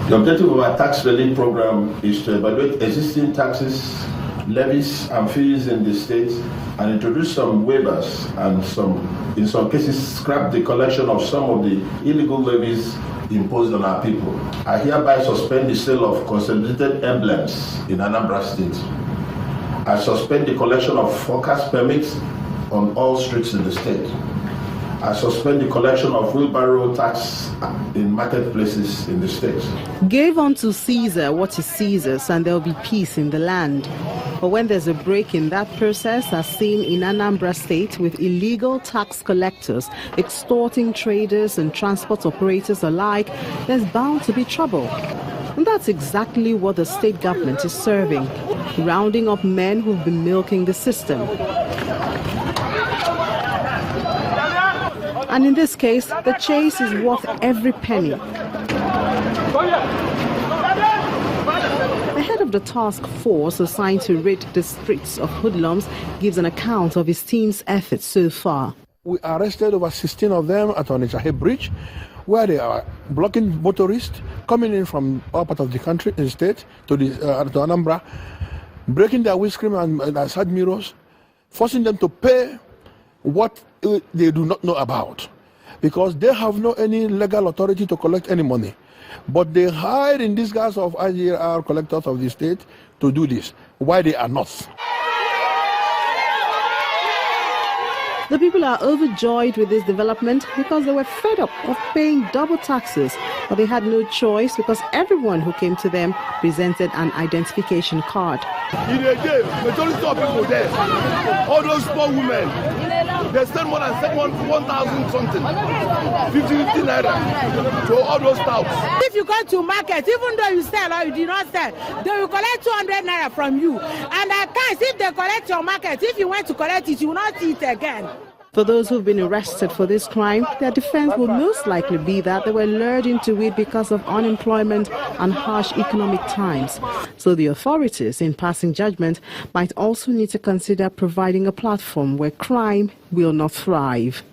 The objective of our tax relief program is to evaluate existing taxes, levies and fees in the state and introduce some waivers and in some cases, scrap the collection of some of the illegal levies imposed on our people. I hereby suspend the sale of consolidated emblems in Anambra State. I suspend the collection of forecast permits on all streets in the state. I suspend the collection of wheelbarrow tax in marketplaces in the state. Give unto Caesar what is Caesar's, and there will be peace in the land. But when there's a break in that process, as seen in Anambra State, with illegal tax collectors extorting traders and transport operators alike, there's bound to be trouble. And that's exactly what the state government is serving, rounding up men who've been milking the system. And in this case, the chase is worth every penny. The head of the task force assigned to rid the streets of hoodlums gives an account of his team's efforts so far. We arrested over 16 of them at Onitsha Bridge, where they are blocking motorists coming in from all parts of the country, the state, to Anambra, breaking their windscreen and side mirrors, forcing them to pay what they do not know about, because they have no any legal authority to collect any money. But they hide in disguise of IGR collectors of the state to do this. Why they are not? The people are overjoyed with this development because they were fed up of paying double taxes, but they had no choice because everyone who came to them presented an identification card. In a day, majority of people there, all those poor women, they spend more than 1,000 something, 50 naira to all those touts. If you go to market, even though you sell or you do not sell, they will collect 200 naira from you. And at times, if they collect your market, if you went to collect it, you will not eat again. For those who've been arrested for this crime, their defense will most likely be that they were lured into it because of unemployment and harsh economic times. So the authorities, in passing judgment, might also need to consider providing a platform where crime will not thrive.